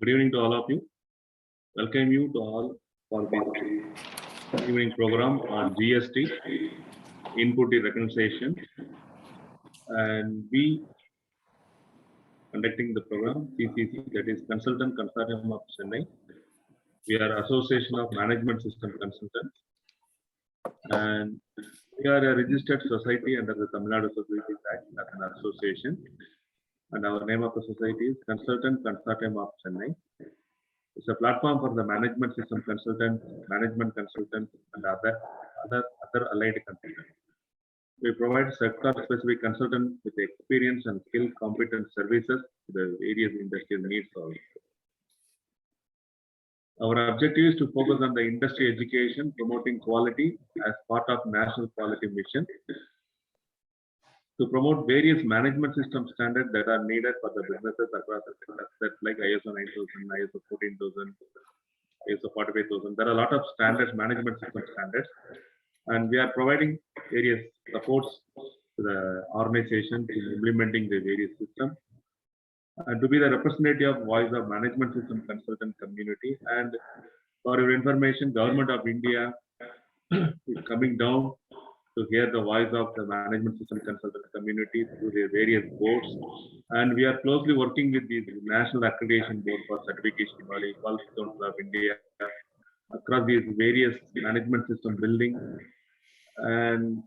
Good evening to all of you. Welcome you to all for this evening program on GST, Input Reconciliation. And we conducting the program CCC, that is Consultant Consortium of Chennai. We are Association of Management System Consultants. And we are a registered society under the Tamil Nadu Society Act as an association. And our name of the society is Consultant Consortium of Chennai. It's a platform for the management system consultants, management consultants, and other allied consultants. We provide sector-specific consultants with experience and skill competent services to the various industrial needs. Our objective is to focus on the industry education, promoting quality as part of National Quality Mission, to promote various management system standards that are needed for the businesses across the sectors, like ISO 9000, ISO 14000, ISO 45000. There are a lot of standards, management system standards, and we are providing various supports to the organization in implementing the various systems, and to be the representative voice of management system consultant community. And for your information, Government of India is coming down to hear the voice of the management system consultant community through their various boards. And we are closely working with the National Accreditation Board for Certification Body, Quality Council of India, across these various management system building. And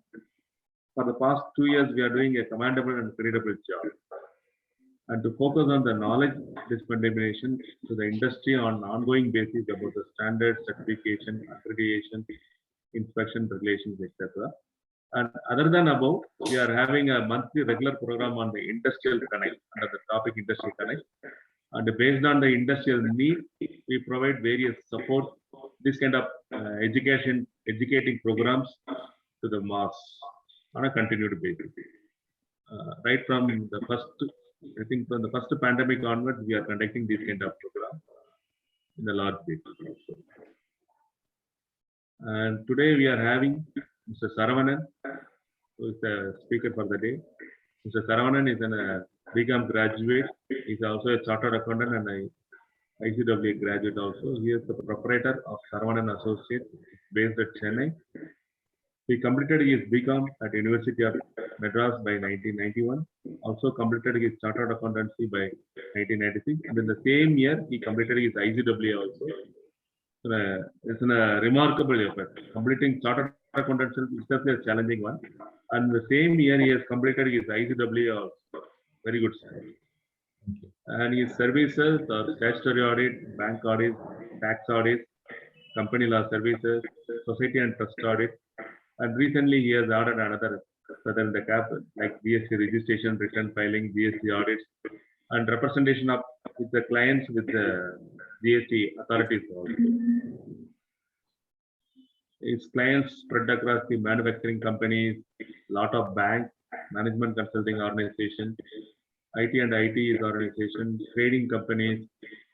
for the past 2 years, we are doing a commendable and credible job. And to focus on the knowledge dissemination to the industry on an ongoing basis about the standards, certification, accreditation, inspection, regulations, etc. And other than above, we are having a monthly regular program on the Industrial Connect under the topic Industrial Connect. And based on the industrial need, we provide various support, this kind of educating programs to the mass on a continued basis. Right from the first, I think from the first pandemic onwards, we are conducting this kind of program in a large basis. And today we are having Mr. Saravanan, who is the speaker for the day. Mr. Saravanan is a BCom graduate. He is also a chartered accountant and a ICWA graduate also. He is the proprietor of Saravanan Associates based at Chennai. He completed his BCom at University of Madras by 1991. Also completed his chartered accountancy by 1996. And in the same year, he completed his ICWA also. It's a remarkable effort. Completing chartered accountancy is just a challenging one. And the same year, he has completed his ICWA also. Very good, sir. And his services are statutory audit, bank audit, tax audit, company law services, society and trust audit. And recently, he has added another within the cap, like GST registration, return filing, GST audits, and representation of with the clients with the GST authorities also. His clients spread across the manufacturing companies, lot of banks, management consulting organizations, IT and ITs organizations, trading companies,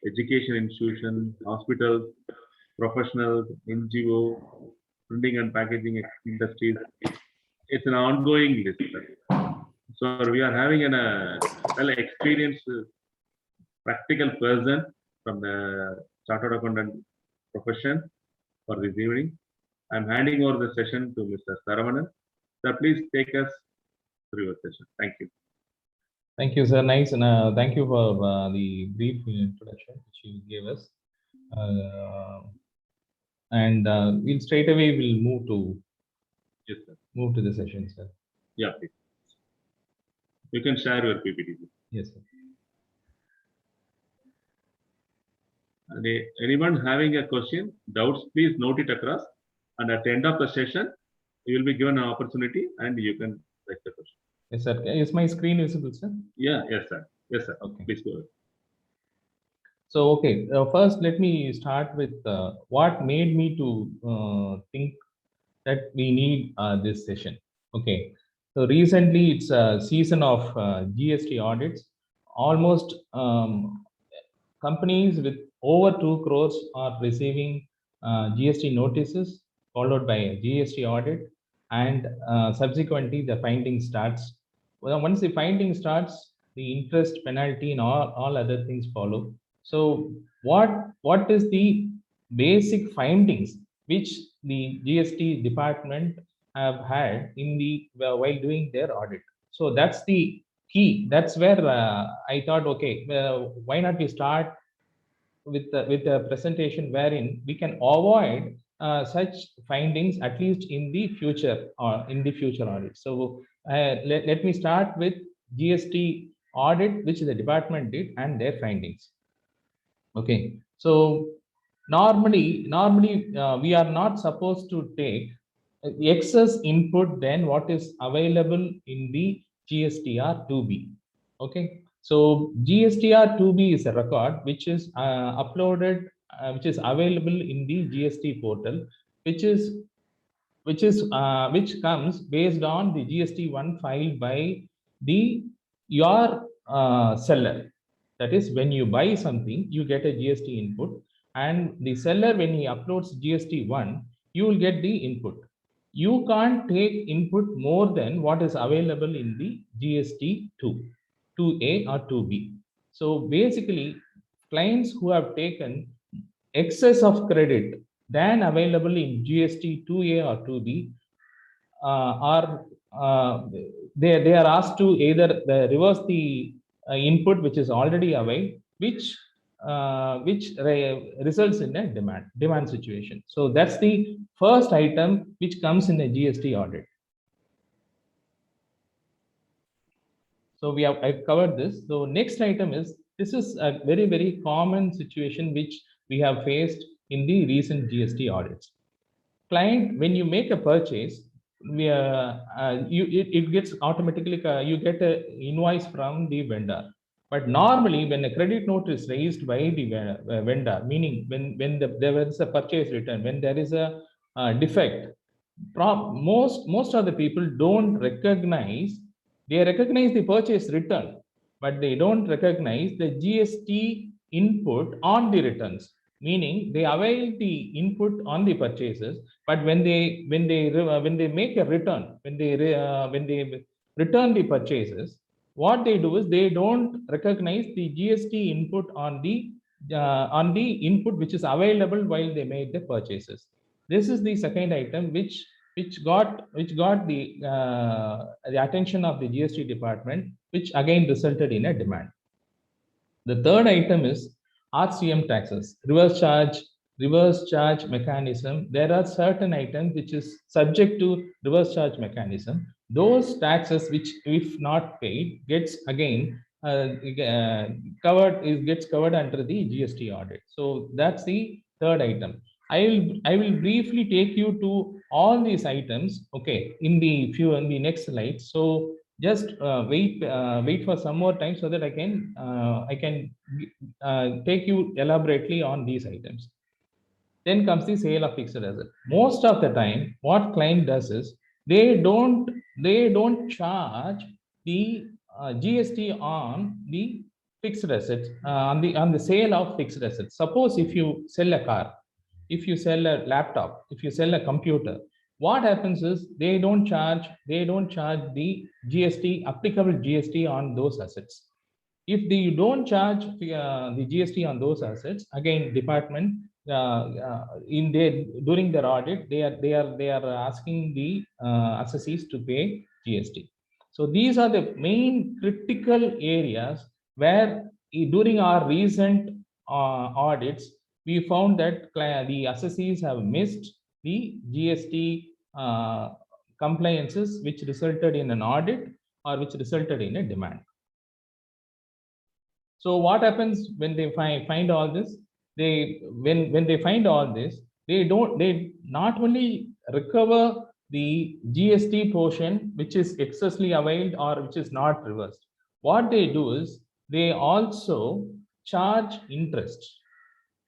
education institutions, hospitals, professionals, NGO, printing and packaging industries. It's an ongoing list. So we are having a well-experienced practical person from the chartered accountant profession for this evening. I'm handing over the session to Mr. Saravanan. Sir, please take us through your session. Thank you. Thank you, sir. Nice. And thank you for the brief introduction which you gave us. We'll straight away move to the session, sir. Yeah, please. You can share your PPT. Yes, sir. And anyone having a question, doubts, please note it across. And at the end of the session, you will be given an opportunity and you can write the question. Yes, sir. Is my screen visible, sir? Yeah, yes, sir. Yes, sir. Okay. Please go ahead. So, okay. First, let me start with what made me to think that we need this session. Okay. So recently, it's a season of GST audits. Almost companies with over 2 crores are receiving GST notices, followed by a GST audit, and subsequently the finding starts. Well, once the finding starts, the interest, penalty, and all other things follow. So what is the basic findings which the GST department have had in the while doing their audit? So that's the key. That's where I thought, okay, why not we start with a presentation wherein we can avoid such findings at least in the future or in the future audit. So let me start with GST audit which the department did and their findings. Okay, so normally we are not supposed to take excess input than what is available in the GSTR 2B. Okay, so GSTR 2B is a record which is uploaded, which is available in the GST portal, which is which comes based on the GST1 filed by the your seller. That is, when you buy something, you get a GST input, and the seller, when he uploads GST1, you will get the input. You can't take input more than what is available in the GST2, 2A or 2B. So basically, clients who have taken excess of credit than available in GST 2A or 2B are they are asked to either reverse the input which is already available, which results in a demand situation. So that's the first item which comes in a GST audit. So I've covered this. So next item is, this is a very common situation which we have faced in the recent GST audits. Client, when you make a purchase, it gets automatically, you get an invoice from the vendor. But normally, when a credit note is raised by the vendor, meaning when there is a purchase return, when there is a defect, most of the people don't recognize. They recognize the purchase return, but they don't recognize the GST input on the returns. Meaning they avail the input on the purchases, but when they make a return, when they return the purchases, what they do is they don't recognize the GST input on the input which is available while they made the purchases. This is the second item which got the attention of the GST department, which again resulted in a demand. The third item is RCM taxes, reverse charge mechanism. There are certain items which is subject to reverse charge mechanism. Those taxes which, if not paid, gets again gets covered under the GST audit. So that's the third item. I will briefly take you to all these items, okay, in the next slide. So just wait for some more time so that I can take you elaborately on these items. Then comes the sale of fixed asset. Most of the time, what client does is they don't charge the GST on the fixed assets, on the sale of fixed assets. Suppose if you sell a car, if you sell a laptop, if you sell a computer, what happens is they don't charge the GST, applicable GST on those assets. If you don't charge the GST on those assets, again department during their audit, they are asking the assessees to pay GST. So these are the main critical areas where during our recent audits, we found that the assessees have missed the GST compliances, which resulted in an audit or which resulted in a demand. So what happens when they find all this? When they find all this, they not only recover the GST portion which is excessively availed or which is not reversed. What they do is they also charge interest.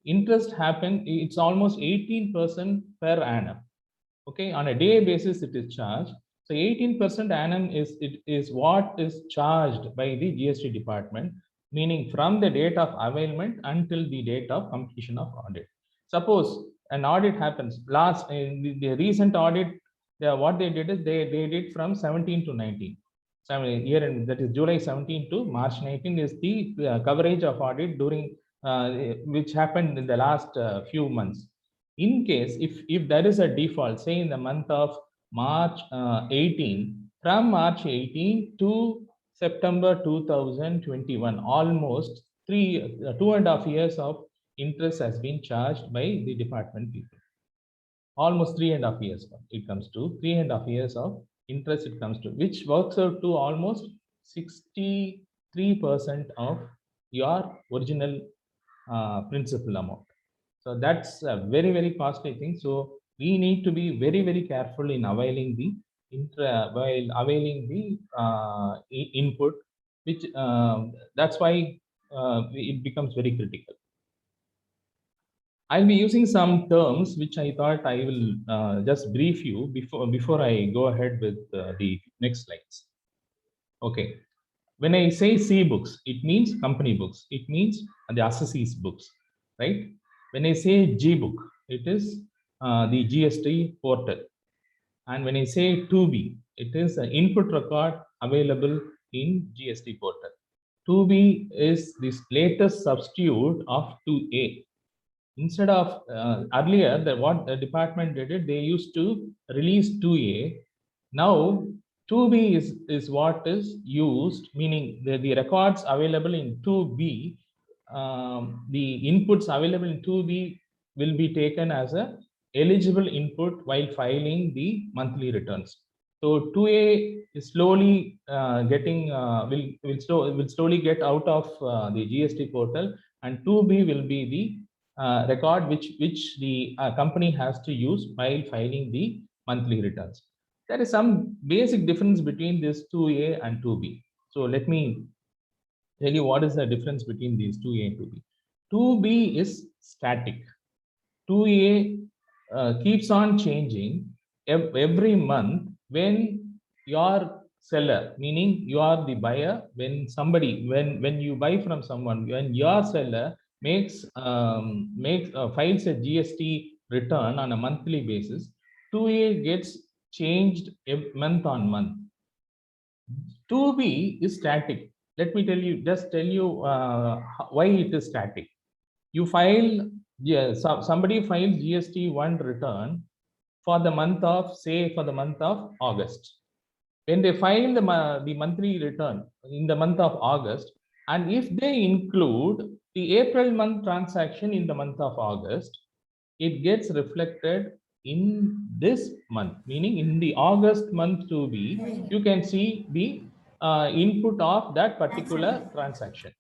Interest happen, it's almost 18% per annum. Okay, on a day basis it is charged. So 18% annum is what is charged by the GST department, meaning from the date of availment until the date of completion of audit. Suppose an audit happens in the recent audit, what they did is they did from 17 to 19. Year, and that is July 17 to March 19 is the coverage of audit during which happened in the last few months. In case if there is a default, say in the month of March 18, from March 18 to September 2021, almost 2.5 years of interest has been charged by the department people. Almost 3.5 years it comes to 3.5 years of interest it comes to, which works out to almost 63% of your original principal amount. So that's a very, very costly thing. So we need to be very, very careful in availing the while availing the input, which that's why it becomes very critical. I'll be using some terms which I thought I will just brief you before I go ahead with the next slides. Okay. When I say C books, it means company books. It means the assessees books, right? When I say G book, it is the GST portal. And when I say 2B, it is an input record available in GST portal. 2B is this latest substitute of 2A. Instead of earlier, what the department did it, they used to release 2A. Now 2B is what is used, meaning the records available in 2B, the inputs available in 2B will be taken as a eligible input while filing the monthly returns. So 2A is slowly getting will slowly get out of the GST portal, and 2B will be the record which the company has to use while filing the monthly returns. There is some basic difference between this 2A and 2B. So let me tell you what is the difference between these 2A and 2B. 2B is static. 2A keeps on changing every month when your seller, meaning you are the buyer, when somebody, when you buy from someone, when your seller files a GST return on a monthly basis, 2A gets changed month on month. 2B is static. Let me tell you why it is static. You file, somebody files GST 1 return for the month of, say, for the month of August. When they file the monthly return in the month of August, and if they include the April month transaction in the month of August, it gets reflected in this month, meaning in the August month 2B, you can see the input of that particular transaction.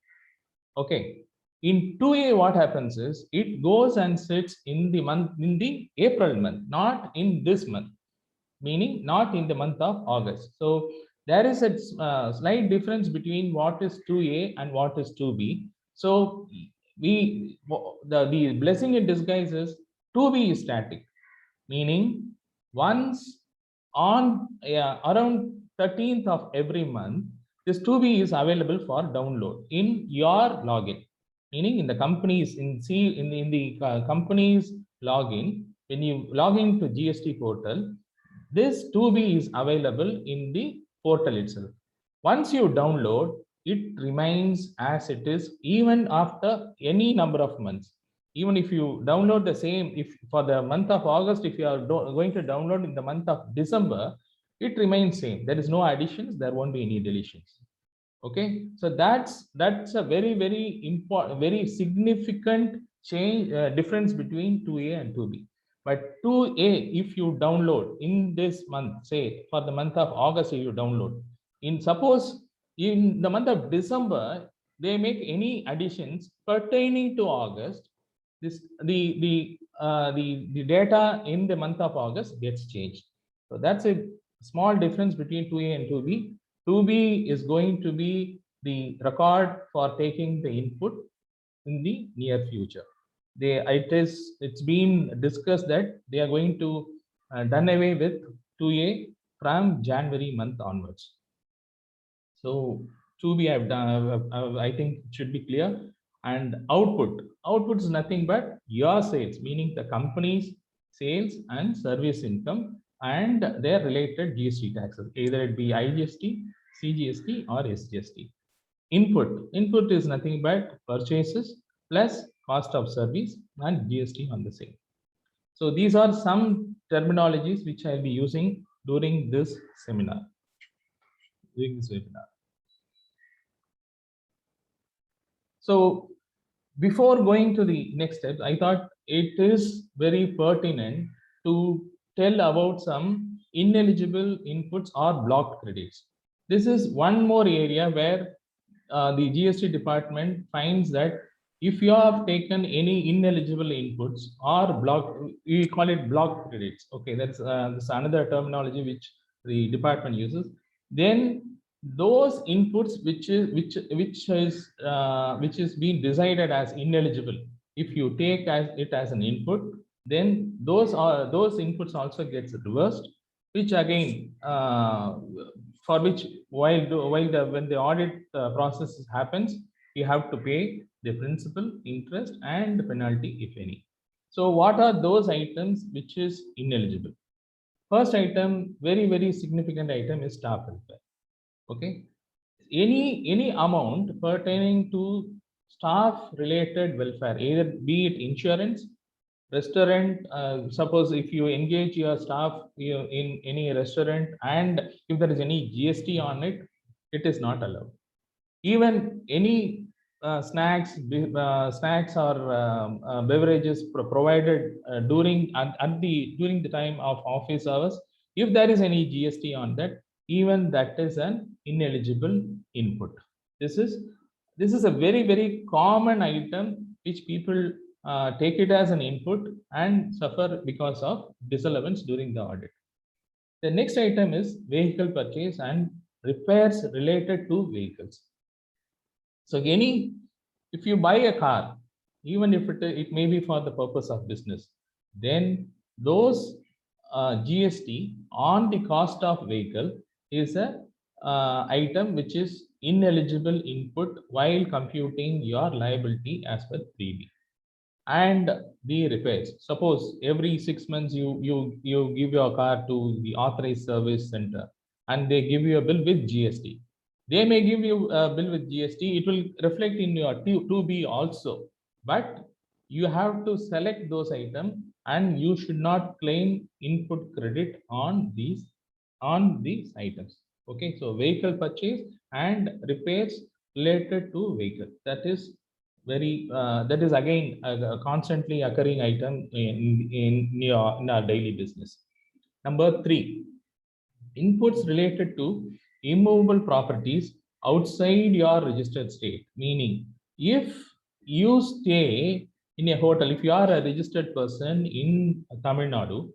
Okay. In 2A, what happens is it goes and sits in the April month, not in this month, meaning not in the month of August. So there is a slight difference between what is 2A and what is 2B. So the blessing in disguise is 2B is static, meaning once on around 13th of every month, this 2B is available for download in your login, meaning in the company's in the company's login. When you log into GST portal, this 2B is available in the portal itself. Once you download, it remains as it is even after any number of months. Even if you download the same, if for the month of August, if you are going to download in the month of December, it remains same. There is no additions, there won't be any deletions. Okay, so that's a very, very important, very significant change, difference between 2A and 2B. But 2A, if you download in this month, say for the month of August, you download, suppose in the month of December, they make any additions pertaining to August, the data in the month of August gets changed. So that's a small difference between 2A and 2B. 2B is going to be the record for taking the input in the near future. It's been discussed that they are going to done away with 2A from January month onwards. So 2B I've done, I think it should be clear. And output is nothing but your sales, meaning the company's sales and service income and their related GST taxes, either it be IGST, CGST or SGST. Input is nothing but purchases, plus cost of service and GST on the same. So these are some terminologies which I'll be using during this seminar, during this webinar. So before going to the next steps, I thought it is very pertinent to tell about some ineligible inputs or blocked credits. This is one more area where the GST department finds that if you have taken any ineligible inputs or blocked, we call it blocked credits. Okay, that's another terminology which the department uses. Then those inputs which is being decided as ineligible, if you take it as an input, then those inputs also gets reversed, which again for which when the audit process happens, you have to pay the principal, interest and penalty if any. So what are those items which is ineligible? First item, very significant item, is staff welfare. Okay, any amount pertaining to staff related welfare, either be it insurance, restaurant, suppose if you engage your staff in any restaurant and if there is any GST on it, it is not allowed. Even any snacks or beverages provided during the time of office hours, if there is any GST on that, even that is an ineligible input. This is a very common item which people take it as an input and suffer because of disallowance during the audit. The next item is vehicle purchase and repairs related to vehicles. So if you buy a car, even if it may be for the purpose of business, then those GST on the cost of vehicle is a item which is ineligible input while computing your liability as per 3B. And the repairs, suppose every 6 months you give your car to the authorized service center and they give you a bill with GST. They may give you a bill with GST, it will reflect in your 2B also, but you have to select those items and you should not claim input credit on these items. Okay, so vehicle purchase and repairs related to vehicle, that is again a constantly occurring item in our daily business. Number 3, inputs related to immovable properties outside your registered state. Meaning, if you stay in a hotel, if you are a registered person in Tamil Nadu,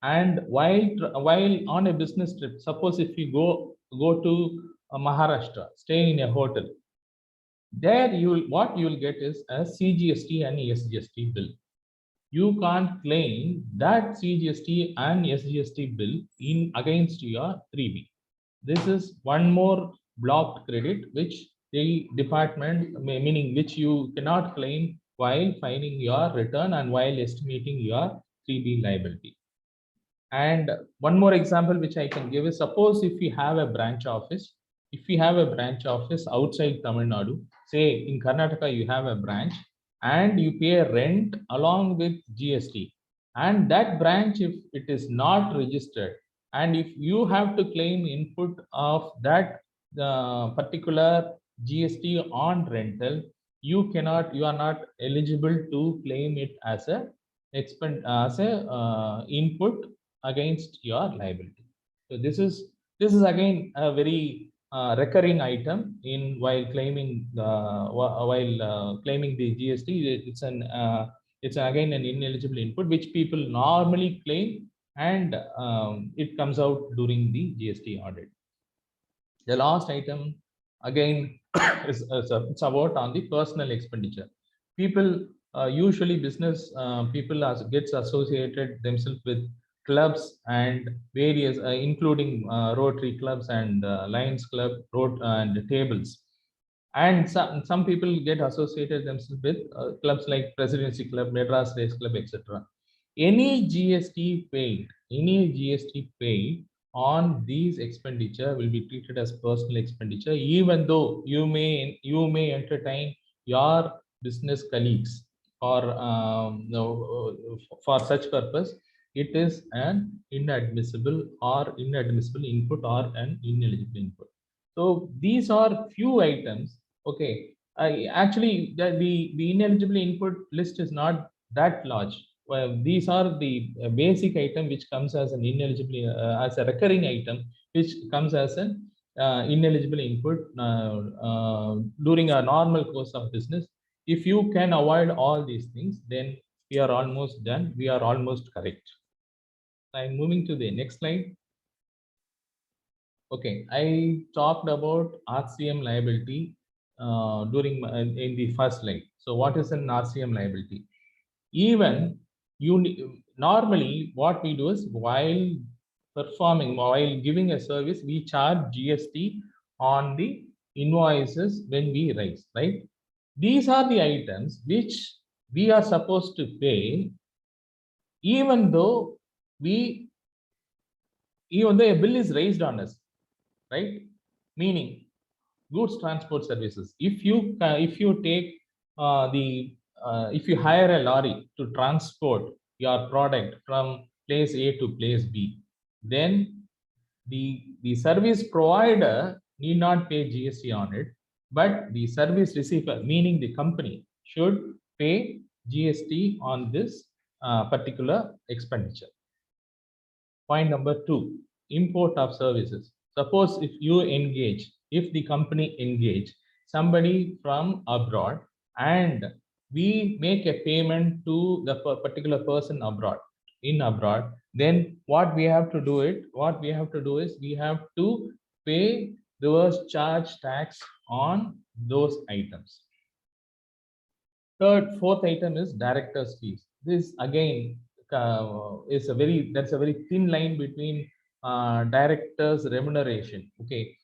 and while on a business trip, suppose if you go to Maharashtra, stay in a hotel, there what you will get is a CGST and SGST bill. You can't claim that CGST and SGST bill in against your 3B. This is one more blocked credit which the department, meaning which you cannot claim while filing your return and while estimating your 3B liability. And one more example which I can give is, suppose if you have a branch office, outside Tamil Nadu, say in Karnataka, you have a branch and you pay rent along with GST, and that branch, if it is not registered, and if you have to claim input of that particular GST on rental, you are not eligible to claim it as a input against your liability. So this is again a very recurring item in while claiming the GST. It's again an ineligible input which people normally claim, and it comes out during the GST audit. The last item again is it's about on the personal expenditure. People usually business people gets associated themselves with clubs and various including Rotary clubs and Lions Club, and tables. And some people get associated themselves with clubs like Presidency Club, Madras Race Club, etc. Any GST paid on these expenditure will be treated as personal expenditure, even though you may entertain your business colleagues or for such purpose, it is an inadmissible input or an ineligible input. So these are few items. Okay, actually the ineligible input list is not that large. Well, these are the basic item which comes as an ineligible as a recurring item which comes as an ineligible input during a normal course of business. If you can avoid all these things, then we are almost done. We are almost correct. I'm moving to the next slide. Okay, I talked about RCM liability in the first slide. So what is an RCM liability? Even normally what we do is while giving a service, we charge GST on the invoices when we raise, right? These are the items which we are supposed to pay even though a bill is raised on us, right? Meaning goods transport services. If you take if you hire a lorry to transport your product from place A to place B, then the service provider need not pay GST on it, but the service receiver, meaning the company, should pay GST on this particular expenditure. Point number 2, import of services. Suppose if the company engage somebody from abroad and we make a payment to the particular person abroad, then what we have to do is we have to pay reverse charge tax on those items. Fourth item is director's fees. This again is that's a very thin line between director's remuneration. Okay,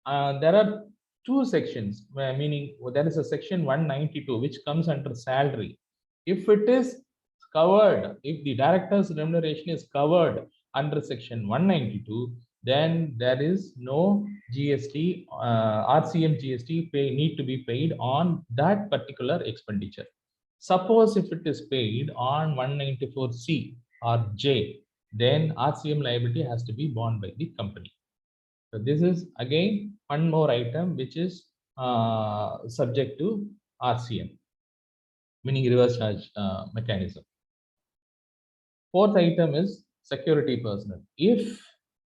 there are two sections, meaning there is a section 192 which comes under salary. If it is covered, if the director's remuneration is covered under section 192, then there is no GST, RCM GST need to be paid on that particular expenditure. Suppose if it is paid on 194C or J, then RCM liability has to be borne by the company. So this is again one more item which is subject to RCM, meaning reverse charge mechanism. Fourth item is security personnel. If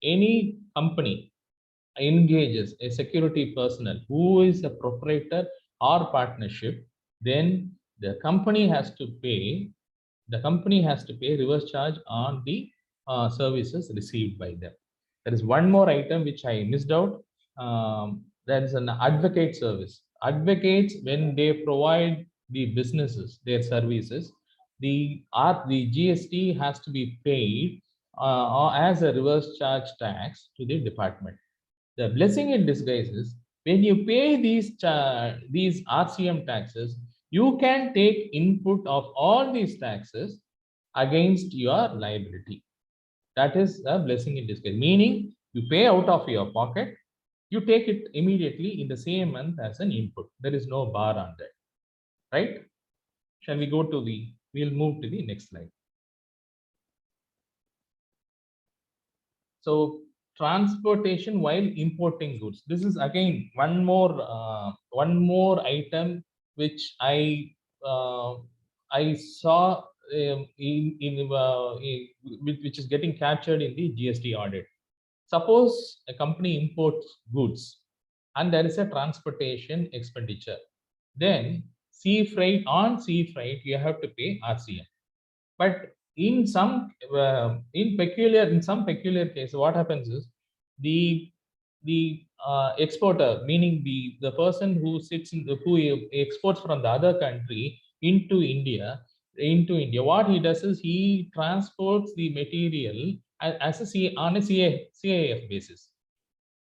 any company engages a security personnel who is a proprietor or partnership, then the company has to pay reverse charge on the services received by them. There is one more item which I missed out. There is an advocate service. Advocates, when they provide the businesses their services, the GST has to be paid as a reverse charge tax to the department. The blessing in disguise is when you pay these RCM taxes, you can take input of all these taxes against your liability. That is a blessing in disguise, meaning you pay out of your pocket, you take it immediately in the same month as an input. There is no bar on that, right? Shall we go to we'll move to the next slide. So transportation while importing goods. This is again one more item which I saw which is getting captured in the GST audit. Suppose a company imports goods and there is a transportation expenditure, then sea freight you have to pay RCM. But in some peculiar case, what happens is the exporter, meaning the person who exports from the other country into India, what he does is he transports the material as on a CIF basis.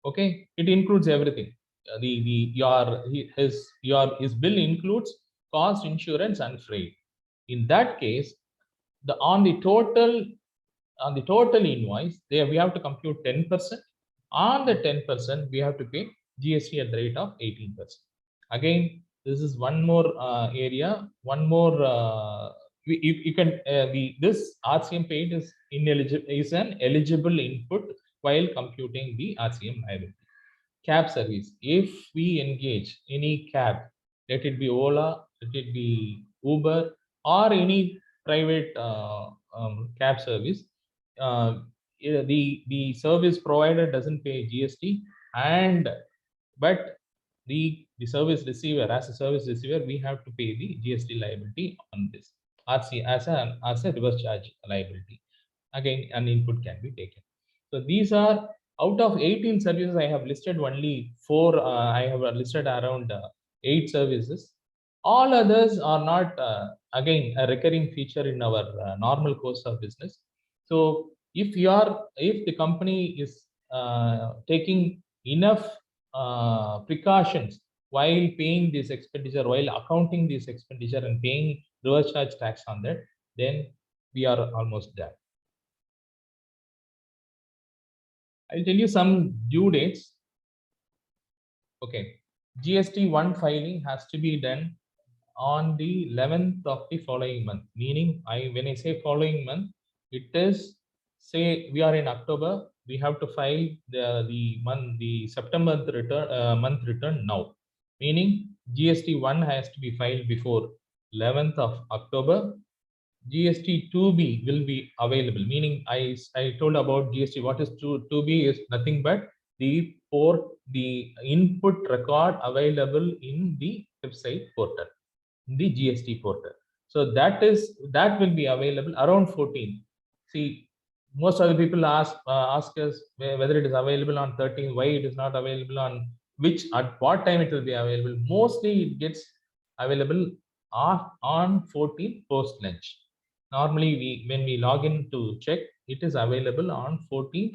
Okay, it includes everything. His bill includes cost, insurance, and freight. In that case, on the total invoice, we have to compute 10%. On the 10%, we have to pay GST at the rate of 18%. Again, This is one more area, one more. You can this RCM paid is ineligible, is an eligible input while computing the RCM liability. Cab service. If we engage any cab, let it be Ola, let it be Uber, or any private cab service, the service provider doesn't pay GST, and but the service receiver, as a service receiver, we have to pay the GST liability on this RC as a reverse charge liability. Again, an input can be taken. So these are out of 18 services. I have listed only 4. I have listed around 8 services. All others are not again a recurring feature in our normal course of business. So if the company is taking enough precautions while paying this expenditure, while accounting this expenditure and paying reverse charge tax on that, then we are almost there. I'll tell you some due dates. Okay, GST 1 filing has to be done on the 11th of the following month. Meaning, when I say following month, it is, say we are in October, we have to file the September month return now. Meaning GST 1 has to be filed before 11th of October. GST 2B will be available. Meaning I told about GST. What is 2B is nothing but the input record available in the website portal, the GST portal. So that will be available around 14. See, most of the people ask us whether it is available on 13, why it is not available on at what time it will be available. Mostly it gets available on 14 post lunch. Normally when we log in to check, it is available on 14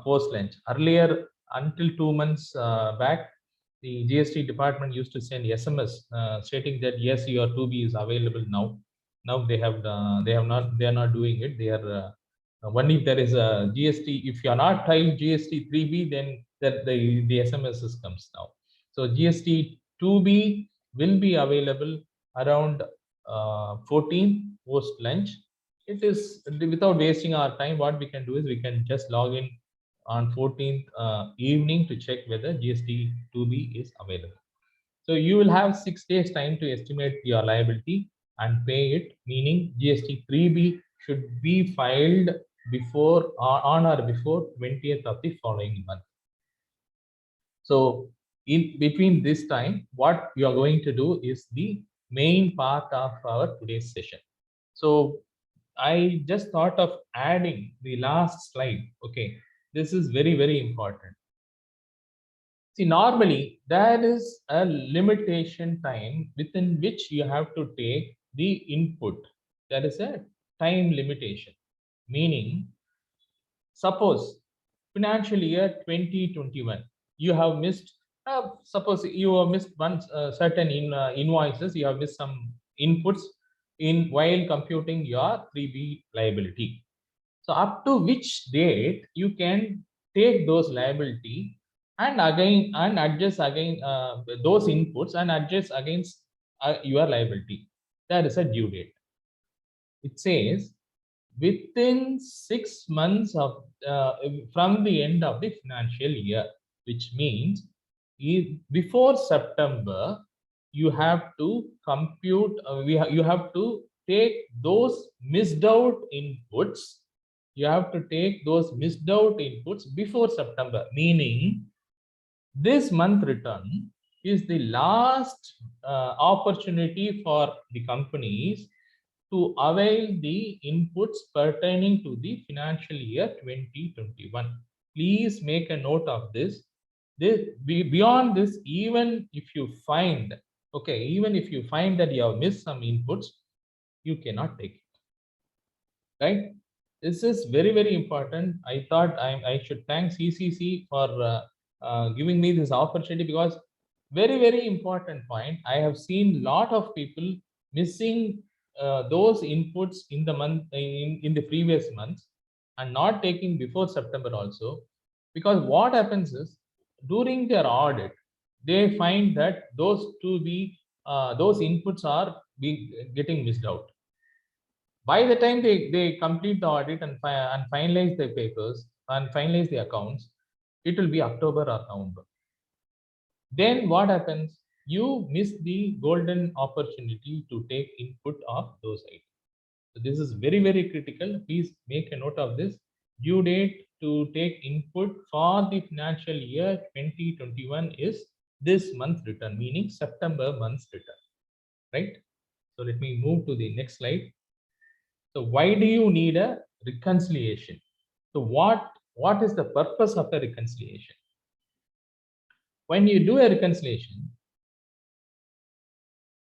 post lunch. Earlier, until 2 months back, the GST department used to send SMS stating that yes, your 2B is available now. Now they are not doing it. They are only if there is a GST. If you are not filed GST 3B, then the SMSs comes now. So GST 2B will be available around 14 post lunch. It is, without wasting our time, what we can do is we can just log in on 14th evening to check whether GST 2B is available. So you will have 6 days time to estimate your liability and pay it, meaning GST 3B should be filed before on or before 20th of the following month. So in between this time, what you are going to do is the main part of our today's session. So I just thought of adding the last slide. Okay, this is very, very important. See, normally there is a limitation time within which you have to take the input. There is a time limitation, meaning suppose financial year 2021, you have missed, suppose you have missed one certain invoices, you have missed some inputs in while computing your 3B liability. So up to which date you can take those liability and again and adjust again those inputs and adjust against your liability. There is a due date. It says within 6 months of from the end of the financial year, which means before September, you have to compute. You have to take those missed out inputs. You have to take those missed out inputs before September, meaning this month return is the last opportunity for the companies to avail the inputs pertaining to the financial year 2021. Please make a note of this. Beyond this, even if you find, okay, even if you find that you have missed some inputs, you cannot take it, right? This is very, very important. I thought I should thank CCC for giving me this opportunity, because very, very important point. I have seen lot of people missing those inputs in the month in the previous months and not taking before September also, because what happens is during their audit they find that those 2B those inputs are getting missed out. By the time they complete the audit and finalize the papers and finalize the accounts, it will be October or November. Then what happens? You miss the golden opportunity to take input of those items. So this is very, very critical. Please make a note of this. Due date to take input for the financial year 2021 is this month return, meaning September month's return, right? So let me move to the next slide. So why do you need a reconciliation? So what is the purpose of a reconciliation? When you do a reconciliation,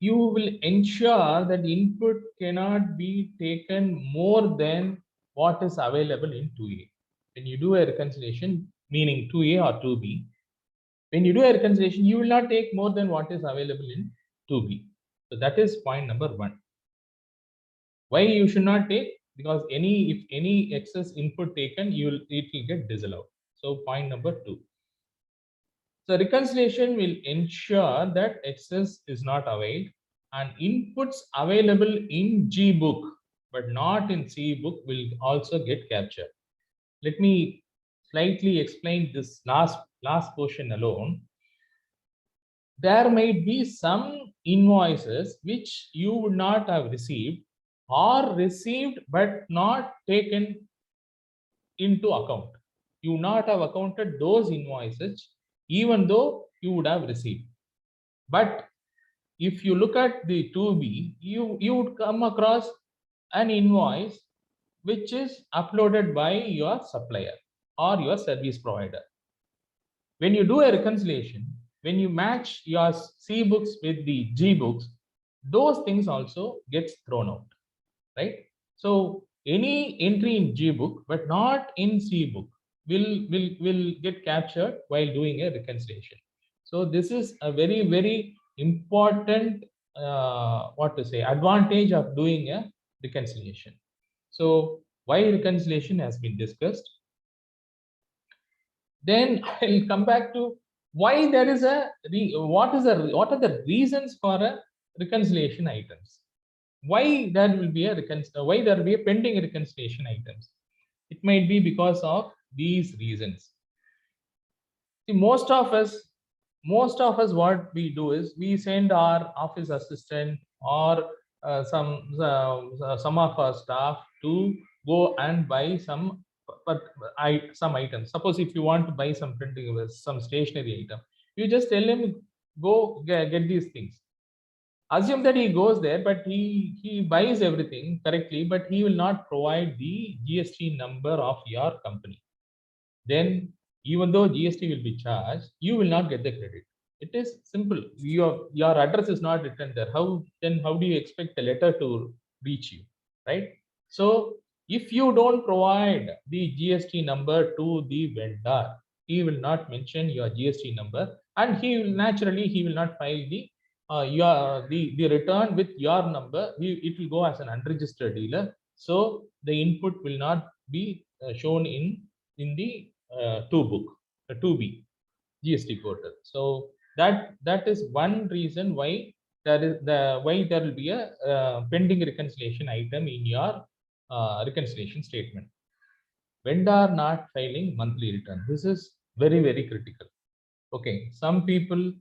you will ensure that input cannot be taken more than what is available in 2A. When you do a reconciliation, meaning 2A or 2B, when you do a reconciliation, you will not take more than what is available in 2B. So that is point number 1. Why you should not take? Because if any excess input taken, it will get disallowed. So point number 2. So reconciliation will ensure that excess is not availed and inputs available in G book but not in C book will also get captured. Let me slightly explain this last portion alone. There might be some invoices which you would not have received or received but not taken into account. You would not have accounted those invoices even though you would have received. But if you look at the 2B, you would come across an invoice which is uploaded by your supplier or your service provider. When you do a reconciliation, when you match your C books with the G books, those things also gets thrown out, right? So any entry in G book but not in C book will get captured while doing a reconciliation. So this is a very, very important advantage of doing a reconciliation. So why reconciliation has been discussed. Then I'll come back to why there is what are the reasons for a reconciliation items. Why there will be a pending reconciliation items. It might be because of these reasons. See, most of us what we do is we send our office assistant or some of our staff to go and buy some items. Suppose if you want to buy some printing, some stationery item, you just tell him go get these things. Assume that he goes there, but he buys everything correctly, but he will not provide the GST number of your company. Then even though GST will be charged, you will not get the credit. It is simple. Your address is not written there. How do you expect a letter to reach you, right? So if you don't provide the GST number to the vendor, he will not mention your GST number, and he will not file the return with your number. It will go as an unregistered dealer. So the input will not be shown in the 2B GST portal. So that is one reason why there will be a pending reconciliation item in your reconciliation statement. Vendor not filing monthly return. This is very, very critical. Okay, some people,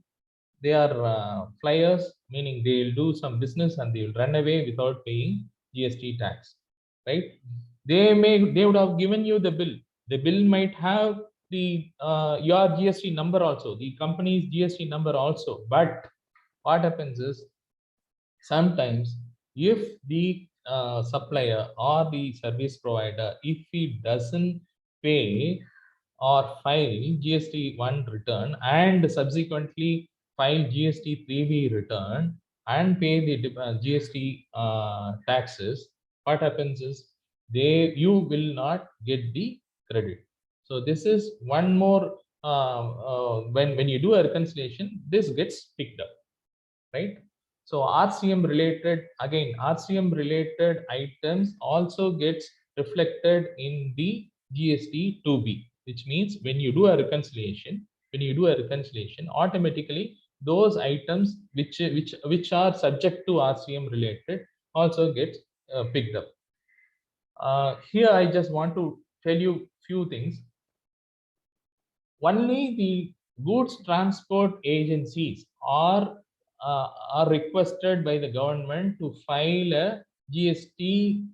they are flyers, meaning they will do some business and they will run away without paying GST tax, right? They would have given you the bill. The bill might have the your GST number also, the company's GST number also. But what happens is sometimes if the supplier or the service provider, if he doesn't pay or file GST 1 return and subsequently file GST 3B return and pay the GST taxes, what happens is you will not get the credit. So this is one more when you do a reconciliation, this gets picked up, right? So RCM related items also gets reflected in the GST 2B, which means when you do a reconciliation, automatically those items which are subject to RCM related also get picked up. Here I just want to tell you few things. Only the goods transport agencies are requested by the government to file a GST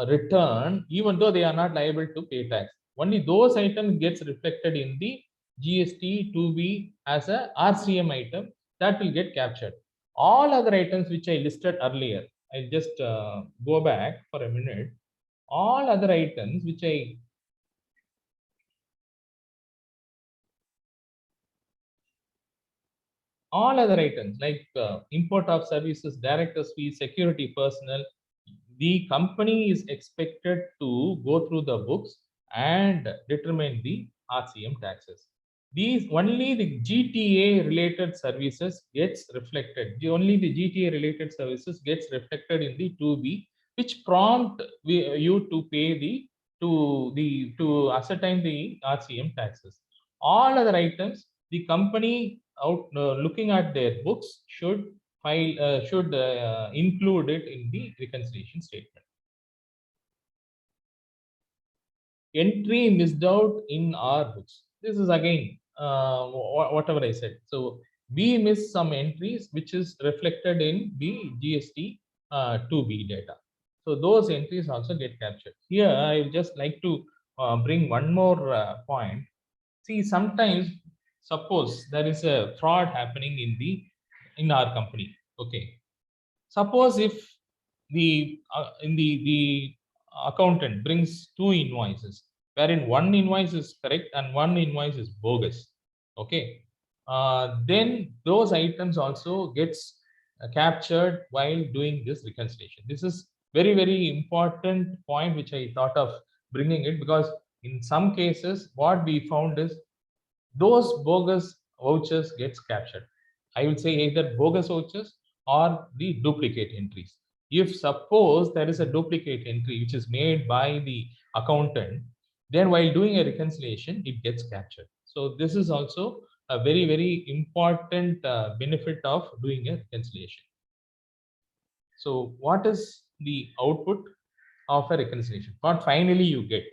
return, even though they are not liable to pay tax. Only those items gets reflected in the GST to be as a RCM item that will get captured. All other items which I listed earlier, I'll just go back for a minute. All other items which I all other items like import of services, directors fees, security personnel, the company is expected to go through the books and determine the RCM taxes. These only the GTA related services gets reflected. Only the GTA related services gets reflected in the 2B, which prompt you to pay to ascertain the RCM taxes. All other items, the company looking at their books should include it in the reconciliation statement. Entry missed out in our books. This is again whatever I said. So we miss some entries which is reflected in the GST 2B data. So those entries also get captured. Here I would just like to bring one more point. See, sometimes suppose there is a fraud happening in our company. Okay, suppose if the accountant brings two invoices, wherein one invoice is correct and one invoice is bogus. Okay, then those items also gets captured while doing this reconciliation. This is very important point which I thought of bringing it, because in some cases what we found is those bogus vouchers gets captured. I will say either bogus vouchers or the duplicate entries. If suppose there is a duplicate entry which is made by the accountant, then while doing a reconciliation, it gets captured. So this is also a very important benefit of doing a reconciliation. So what is the output of a reconciliation? What finally you get?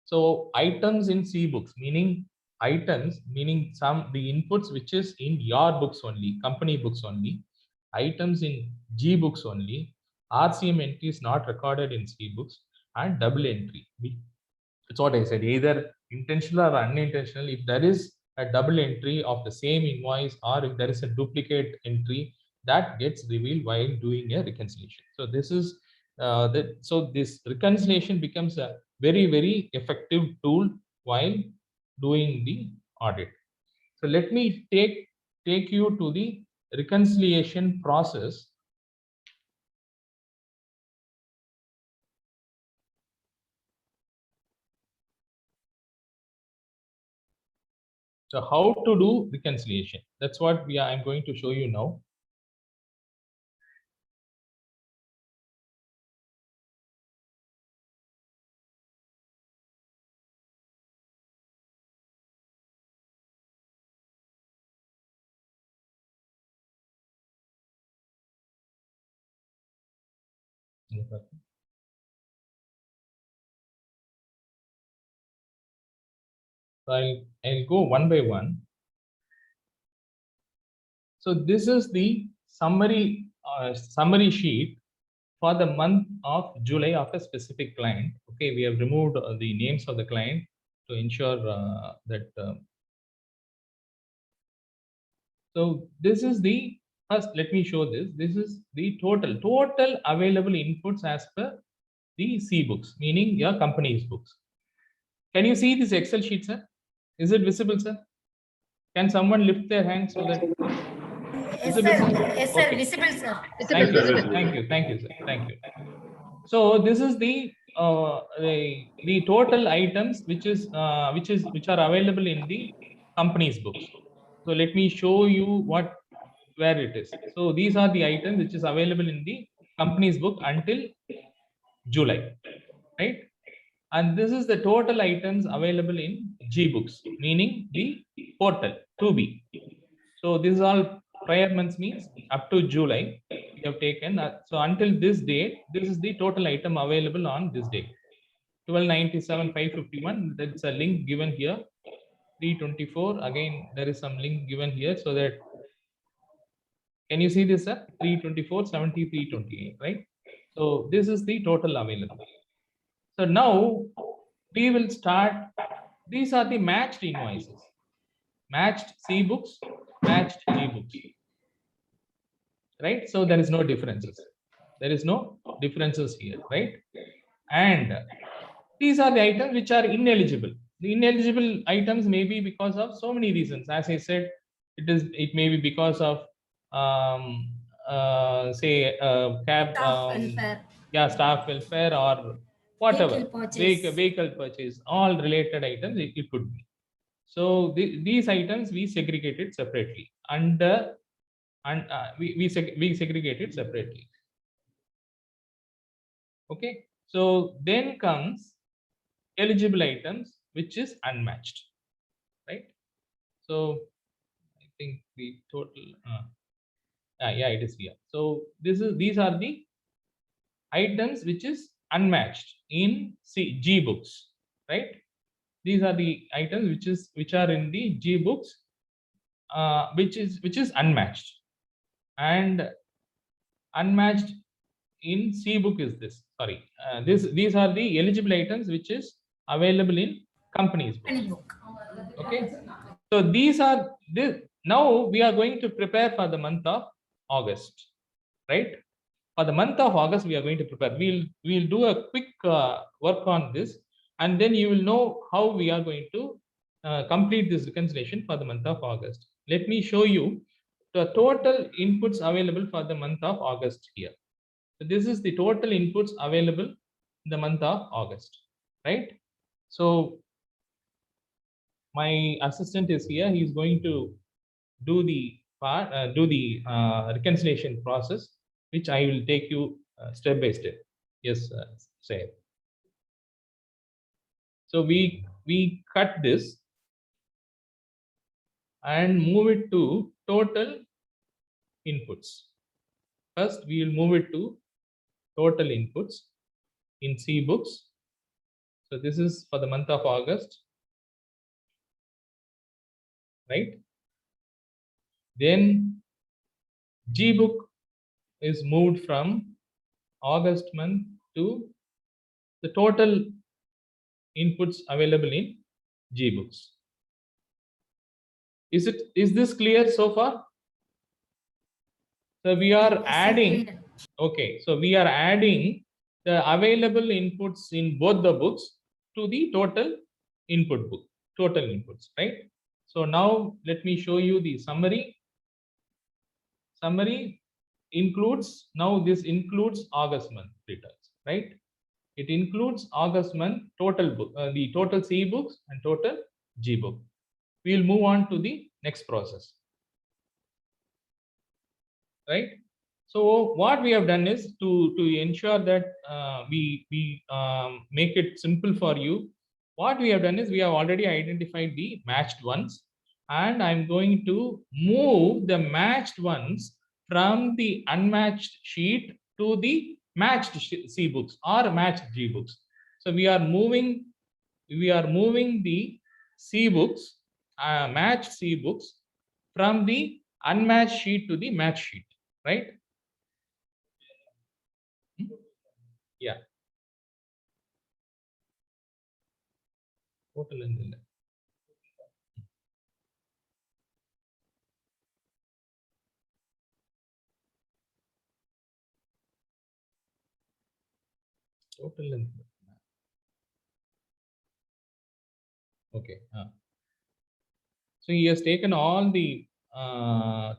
So items in C books, meaning items, meaning the inputs which is in your books only, company books only, items in G books only, RCM entries not recorded in C books, and double entry. It's what I said, either intentional or unintentional. If there is a double entry of the same invoice, or if there is a duplicate entry, that gets revealed while doing a reconciliation. So this is so this reconciliation becomes a very effective tool while doing the audit. So let me take you to the reconciliation process. So how to do reconciliation? That's what I'm going to show you now. So I'll go one by one. So this is the summary sheet for the month of July of a specific client. Okay, we have removed the names of the client to ensure that. So this is the first. Let me show this. This is the total available inputs as per the C books, meaning your company's books. Can you see this Excel sheet, sir? Is it visible, sir? Can someone lift their hand so that? Yes, sir. Yes, sir. Okay. Visible, sir. Thank you, sir. Thank you, sir. Thank you. So this is the total items which are available in the company's books. So let me show you where it is. So these are the items which is available in the company's book until July, right? And this is the total items available in G books, meaning the portal 2B. So this is all prior months means up to July we have taken. So until this date, this is the total item available on this date. 1297 551. That's a link given here. 324. Again, there is some link given here so that can you see this, sir? 324 70 328, right? So this is the total available. So now we will start. These are the matched invoices, matched C books, matched G books, right? So there is no differences. There is no differences here, right? And these are the items which are ineligible. The ineligible items may be because of so many reasons. As I said, it may be because of say cab Staff welfare. yeah, staff welfare or whatever, Vehicle purchase. vehicle purchase, all related items it could be. So these items we segregated separately under and we segregated separately. Okay, so then comes eligible items which is unmatched, right? So I think the total yeah, it is here. So these are the items which is unmatched in G books, right? These are the items which are in the G books, which is unmatched, and unmatched in C book is this. Sorry, these are the eligible items which is available in companies book. Any book. Okay, so these are this. Now we are going to prepare for the month of August, right? For the month of August, we are going to prepare. We'll do a quick work on this, and then you will know how we are going to complete this reconciliation for the month of August. Let me show you the total inputs available for the month of August here. So this is the total inputs available in the month of August, right? So my assistant is here. He is going to do the part, reconciliation process, which I will take you step by step. Yes, say. So we cut this and move it to total inputs. First, we will move it to total inputs in C books. So this is for the month of August, right? Then G book is moved from August month to the total inputs available in G books. Is this clear so far? So we are adding. Okay, so we are adding the available inputs in both the books to the total input book, total inputs, right? So now let me show you the summary. Summary includes, now this includes August month returns, right? It includes August month total book, the total C books and total G book. We will move on to the next process, right? So what we have done is to ensure that we make it simple for you. What we have done is we have already identified the matched ones, and I'm going to move the matched ones from the unmatched sheet to the matched C books or matched G books. So we are moving the C books, matched C books, from the unmatched sheet to the matched sheet, right? Yeah. Total and total and okay. So he has taken all the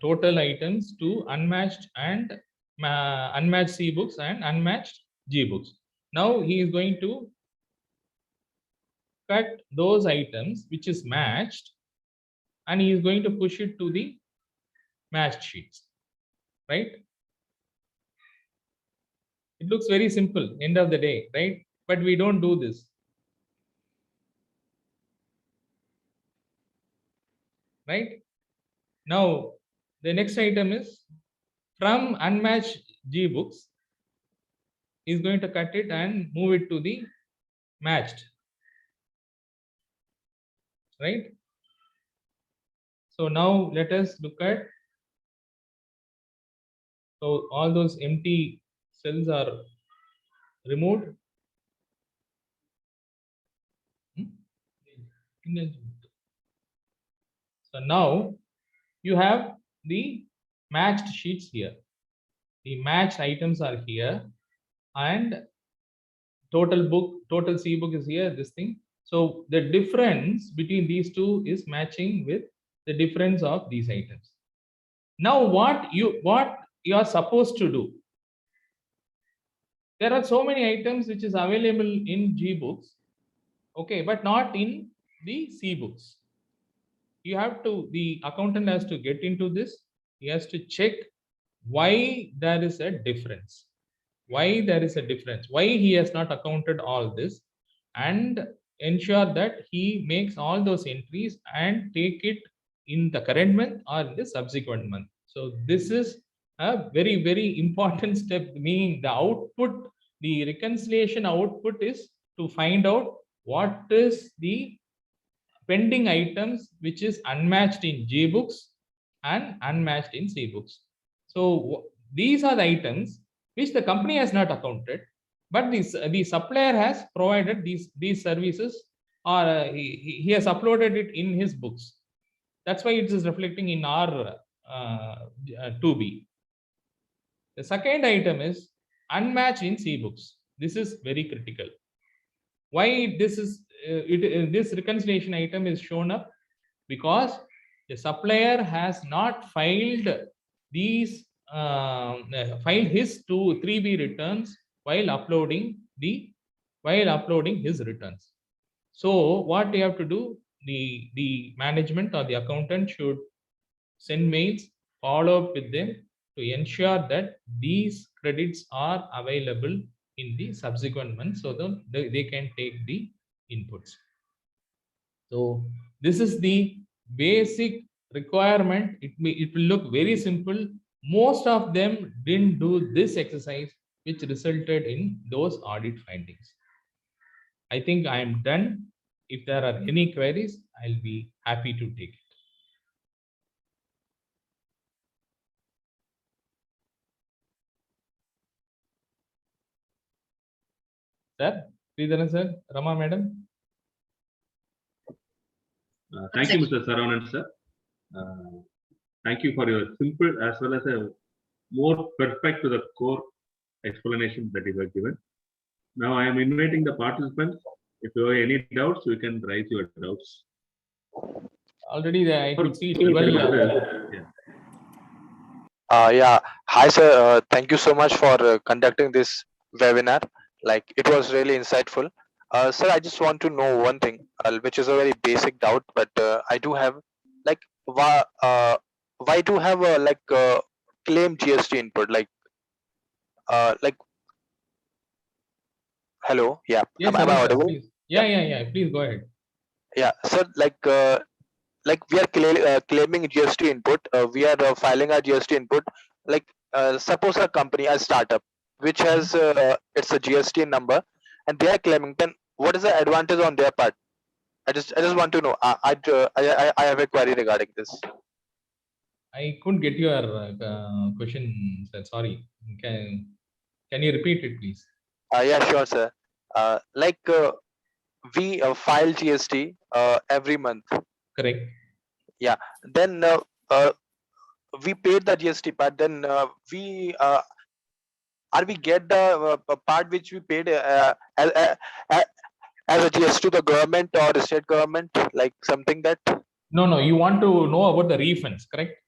total items to unmatched and unmatched C books and unmatched G books. Now he is going to cut those items which is matched, and he is going to push it to the matched sheets, right? It looks very simple, end of the day, right? But we don't do this, right? Now, the next item is from unmatched G books is going to cut it and move it to the matched, right? So now let us look at, so all those empty cells are removed. So now you have the matched sheets here. The matched items are here, and total C book is here, this thing. So the difference between these two is matching with the difference of these items. Now what you are supposed to do? There are so many items which is available in G books, okay, but not in the C books. You have to, the accountant has to get into this. He has to check why there is a difference. Why there is a difference? Why he has not accounted all this, and ensure that he makes all those entries and take it in the current month or in the subsequent month. So this is a very, very important step, meaning the output, the reconciliation output is to find out what is the pending items which is unmatched in G books and unmatched in C books. So these are the items which the company has not accounted, but the supplier has provided these services, or he has uploaded it in his books. That's why it is reflecting in our 2B. The second item is unmatched in C books. This is very critical. Why this is this reconciliation item is shown up? Because the supplier has not filed these filed his 3B returns while uploading his returns. So what you have to do, the management or the accountant should send mails, follow up with them to ensure that these credits are available in the subsequent months, so that they can take the inputs. So this is the basic requirement. It will look very simple. Most of them didn't do this exercise, which resulted in those audit findings. I think I am done. If there are any queries, I'll be happy to take it. Sir, Sridharan sir, Rama madam. Thank you, Mr. Saravanan sir. Thank you for your simple as well as a more perfect to the core explanation that you have given. Now I am inviting the participants. If you have any doubts, you can raise your doubts. Already I could see Yeah. Hi, sir. Thank you so much for conducting this webinar. Like, it was really insightful. Sir, I just want to know one thing, which is a very basic doubt, but I do have, like, why do have a claim GST input? Like, hello, yeah. Yes, am I audible? please. Yeah. Please go ahead. Yeah, sir. Like we are claiming GST input. We are filing our GST input. Like, suppose a company, a startup, which has it's a GST number, and they are claiming. Then what is the advantage on their part? I just want to know. I have a query regarding this. I couldn't get your question, sir. Sorry. Can you repeat it, please? Yeah, sure, sir. We file GST every month. Correct. Yeah. Then we paid the GST part. Then we get the part which we paid as a GST to the government or the state government, like something that. No. You want to know about the refunds, correct?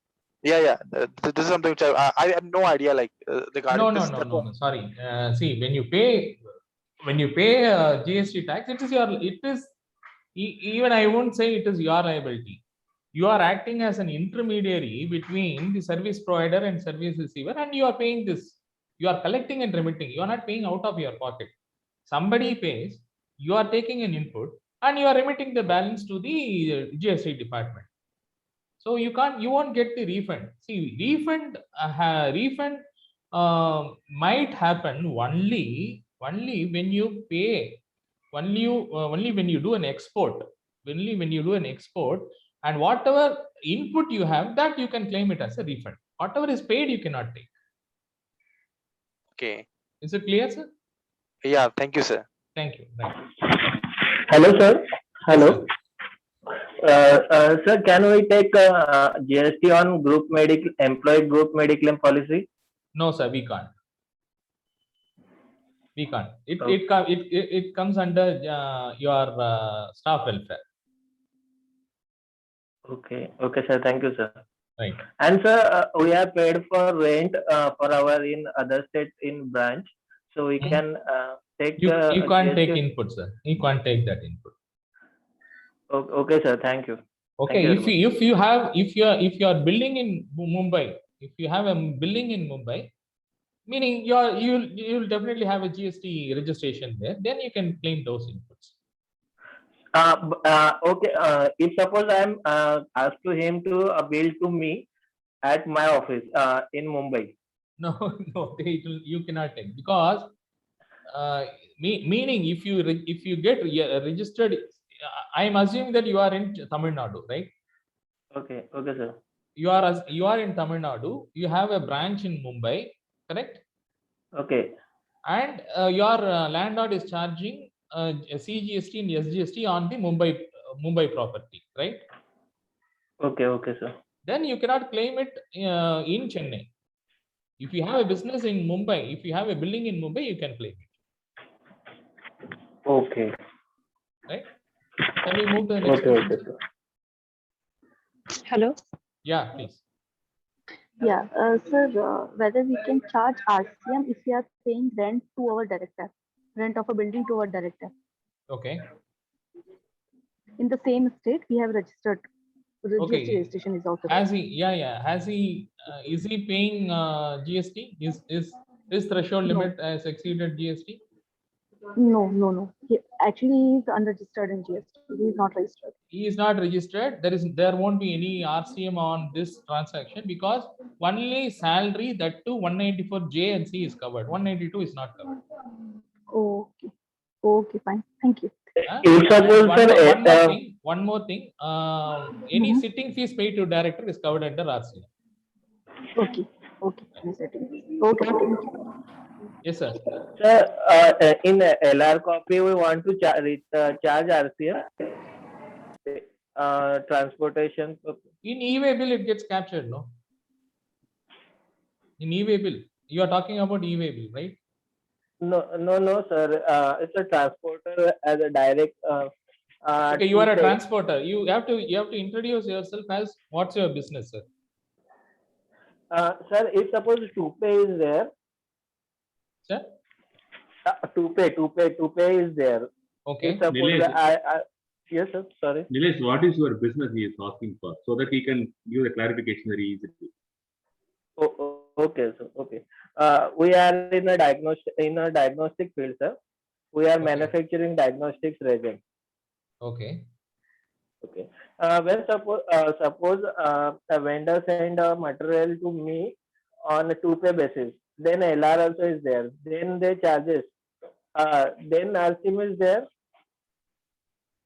Yeah. This is something which I have no idea. Like regarding this. No. Sorry. See, when you pay GST tax, even I won't say it is your liability. You are acting as an intermediary between the service provider and service receiver, and you are paying this. You are collecting and remitting. You are not paying out of your pocket. Somebody pays, you are taking an input, and you are remitting the balance to the GST department. So you won't get the refund. See, refund might happen only when you pay, only when you do an export, and whatever input you have, that you can claim it as a refund. Whatever is paid, you cannot take. Okay. Is it clear, sir? Yeah, thank you, sir. Thank you. Right. Hello, sir. Hello. Yes, Sir, can we take GST on group medical employee group mediclaim policy? no, sir, we can't. We can't. Okay. It comes under your staff welfare. Okay. Okay, sir. Thank you, sir. Right. And sir, we have paid for rent for our in other state in branch, so we can take. You can't take GST. input, sir. You can't take that input. Okay, sir. Thank you. Okay. Thank you If you are building in Mumbai, if you have a building in Mumbai, meaning you'll definitely have a GST registration there. Then you can claim those inputs. Okay. If suppose I am asked to him to bill to me at my office in Mumbai. No, you cannot take, because meaning if you get registered, I am assuming that you are in Tamil Nadu, right? Okay. Okay, sir. You are in Tamil Nadu. You have a branch in Mumbai, correct? Okay. And your landlord is charging CGST and SGST on the Mumbai property, right? Okay. Okay, sir. Then you cannot claim it in Chennai. If you have a business in Mumbai, if you have a building in Mumbai, you can claim it. Okay. Right? Can we move to the next Okay. question? Okay, sir. Hello. Yeah, please. Yeah, sir, whether we can charge RCM if we are paying rent to our director, rent of a building to our director. Okay. In the same state, we have registered. Okay. GST registration is also. Has he? Has he? Is he paying GST? Is his threshold No. limit has exceeded GST? No. Actually, is unregistered in GST. He is not registered. He is not registered. There won't be any RCM on this transaction, because only salary, that too 194J and C is covered. 192 is not covered. Okay. Okay, fine. Thank you. If suppose One more thing. Any sitting fees paid to director is covered under RCM. Okay. Okay. Okay. Thank you. Yes, sir. Sir, in LR copy, we want to charge RCM transportation. In e-way bill, it gets captured, no? In e-way bill, you are talking about e-way bill, right? No, sir. It's a transporter as a direct. Okay, you are a transporter. You have to introduce yourself as what's your business, sir? Sir, if suppose to pay is there. Sir? To pay is there. Okay. If suppose yes, sir. Sorry. Nilesh, what is your business he is asking for, so that he can give the clarification very easily. Okay, sir. Okay. We are in a diagnostic field, sir. We are manufacturing diagnostics reagent. Okay. Okay. When suppose a vendor send a material to me on a to pay basis, then LR also is there. Then they charges. Then RCM is there.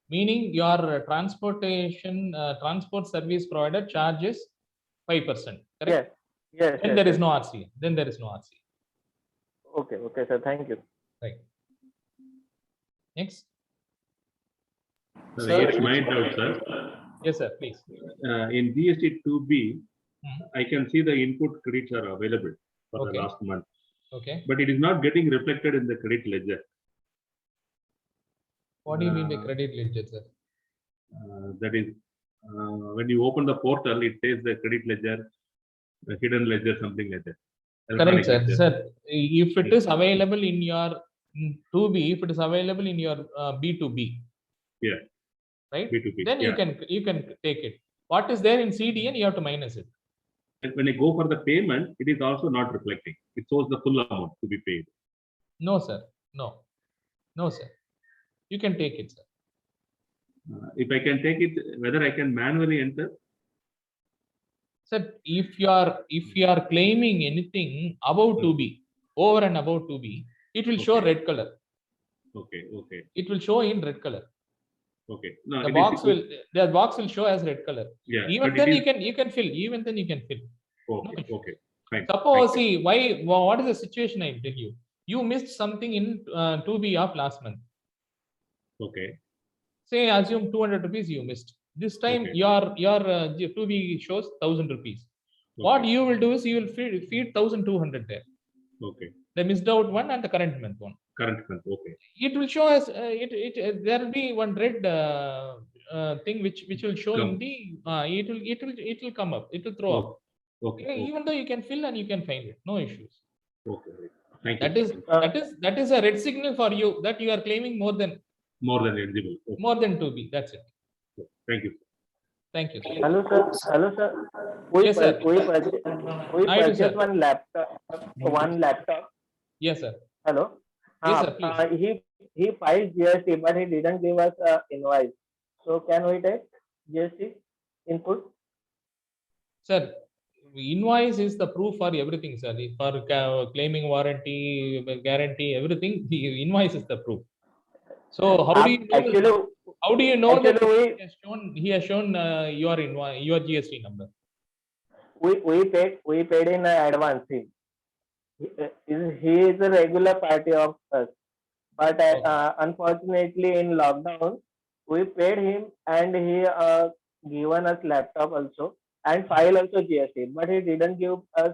Meaning your transport service provider charges 5%. Correct? Yes. Then there is no RCM. Okay, sir. Thank you. Right. Next. Sir, it's my doubt, sir. Yes, sir. Please. In GST 2B, I can see the input credits are available for the last month. Okay. But it is not getting reflected in the credit ledger. What do you mean by credit ledger, sir? That is, when you open the portal, it says the credit ledger, the hidden ledger, something like that. Correct, sir. Sir, if it is available in your 2B, if it is available in your B2B, right? B2B, then you can take it. What is there in CDN, you have to minus it. And when I go for the payment, it is also not reflecting. It shows the full amount to be paid. No, sir. No, sir. You can take it, sir. If I can take it, whether I can manually enter? Sir, if you are claiming anything above 2B, over and above 2B, it will show Okay. red color. Okay. Okay. It will show in red color. Okay. No, The it box is, will show as red color. yeah. Even but then it is, you can fill. Even then you can fill. okay. issue. Okay. Fine. Suppose, Thank you. see, what is the situation I tell you? You missed something in 2B of last month. Okay. Say, assume 200 rupees you missed. This time Okay. your 2B shows 1000 rupees. What Okay. you will do is you will feed 1200 there. Okay. The missed out one and the current month one. Current month. Okay. It will show as there will be one red thing which will show in Come. the it will come up. It will throw up. Okay. Okay. Even though you can fill and you can find it, no issues. Okay. Thank That you. is that is a red signal for you that you are claiming more than More than eligible. Okay. 2B. That's it. Thank you. Thank you. Hello, sir. Hello, sir. Yes, sir. We Naidu, sir. purchased one laptop. Yes, sir. Hello. Yes, sir, please. He filed GST, but he didn't give us invoice. So can we take GST input? Sir, invoice is the proof for everything, sir. For claiming warranty, guarantee, everything, the invoice is the proof. So how do you know? Actually, How do you know that actually he has shown your invoice, your GST number? we paid in advance. He is a regular party of us, but unfortunately in lockdown we paid him and he given us laptop also and file also GST, but he didn't give us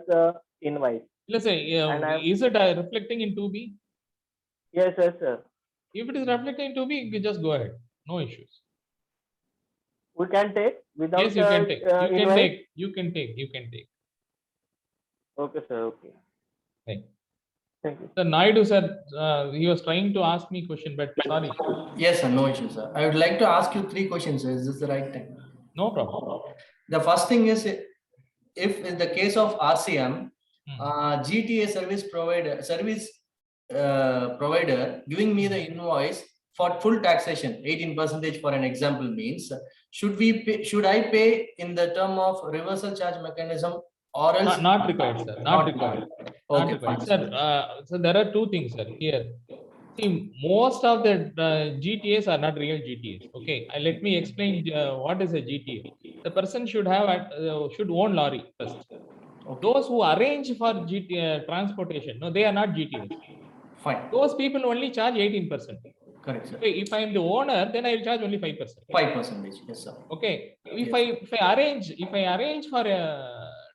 invoice. Let's say, And is it reflecting in 2B? Yes, sir. If it is reflecting in 2B, you just go ahead. No issues. We can take without Yes, you can take. invoice. You can take. Okay, sir. Okay. Thank you. Sir, Naidu, sir, he was trying to ask me question, but sorry. Yes, sir. No issue, sir. I would like to ask you 3 questions, sir. Is this the right time? No problem. The first thing is, if in the case of RCM, GTA service provider giving me the invoice for full taxation, 18% for an example means, should I pay in the term of reversal charge mechanism or else? Not required, sir. Not required. Okay, Not required. fine, Sir, so there are 2 things, sir, here. See, most of the GTAs are not real GTAs. Okay, let me explain what is a GTA. The person should have should own lorry first. Okay. Those who arrange for GTA transportation, no, they are not GTAs. Fine. Those people only charge 18%. Correct, sir. Okay, if I am the owner, then I will charge only 5%. 5%, yes, sir. Okay, if I arrange for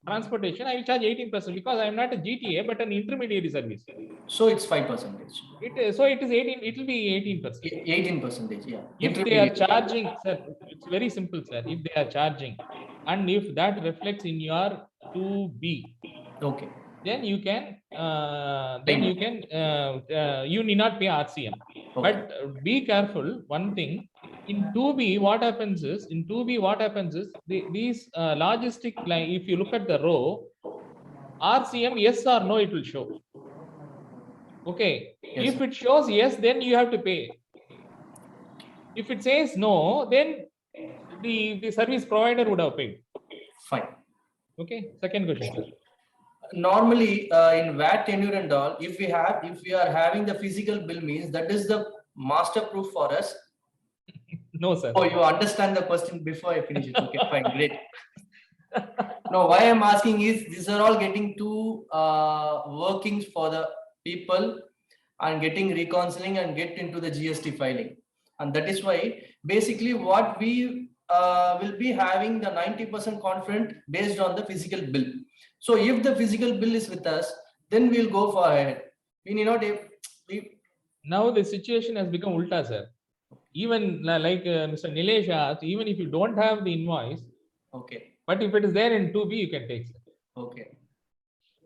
transportation, I will charge 18% because I am not a GTA but an intermediary service. So it's 5%. So it is 18. It will be 18%. 18%, yeah. If they are charging, sir, it's very simple, sir. If they are charging, and if that reflects in your 2B, okay, then you can you need not pay RCM. okay. But be careful. One thing, in 2B, what happens is these logistic line. If you look at the row, RCM yes or no, it will show. Okay, Yes, if sir. it shows yes, then you have to pay. If it says no, then the service provider would have paid. Fine. Okay, second question, sir. Normally in VAT tenure and all, if we are having the physical bill, means that is the master proof for us. No, sir. Oh, you understand the question before I finish it. Okay, fine, great. No, why I'm asking is these are all getting two workings for the people and getting reconciling and get into the GST filing. And that is why basically what we will be having the 90% confident based on the physical bill. So if the physical bill is with us, then we'll go for ahead. We need not Now the situation has become ulta, sir. Even like Mr. Nilesh asked, even if you don't have the invoice, okay, but if it is there in 2B, you can take, sir. Okay.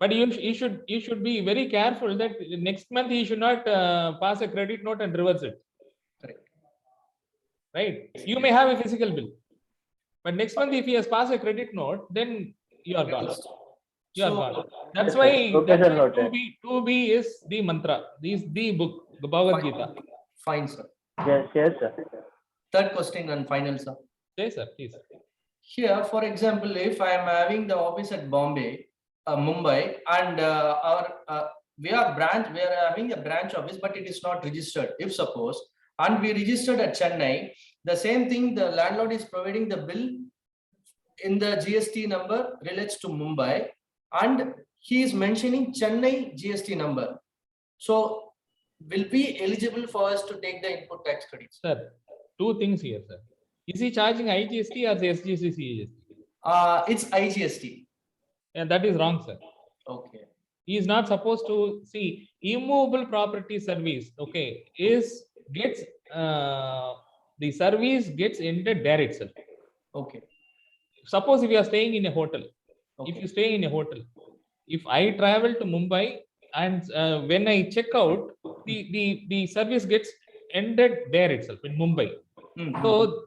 But you should be very careful that next month he should not pass a credit note and reverse it. Correct. Right? You may have a physical bill, but next month if he has passed a credit note, then you are gone. You are gone. That's why, Okay, that's sir, why 2B is the mantra. This is the book, the Bhagavad Gita. Fine, sir. Yes, sir. Third question and final, sir. Yes, sir, please. here, for example, if I am having the office at Bombay, Mumbai, and we are having a branch office, but it is not registered. If suppose, and we registered at Chennai, the same thing, the landlord is providing the bill in the GST number relates to Mumbai, and he is mentioning Chennai GST number. So, will be eligible for us to take the input tax credits? Sir, two things here, sir. Is he charging IGST or the SGST, CGST? It's IGST. Yeah, that is wrong, sir. Okay. He is not supposed to see immovable property service. Okay, the service gets ended there itself. Okay. Suppose if you are staying in a hotel, Okay. if you stay in a hotel, if I travel to Mumbai and when I check out, the service gets ended there itself in Mumbai. Mhm. So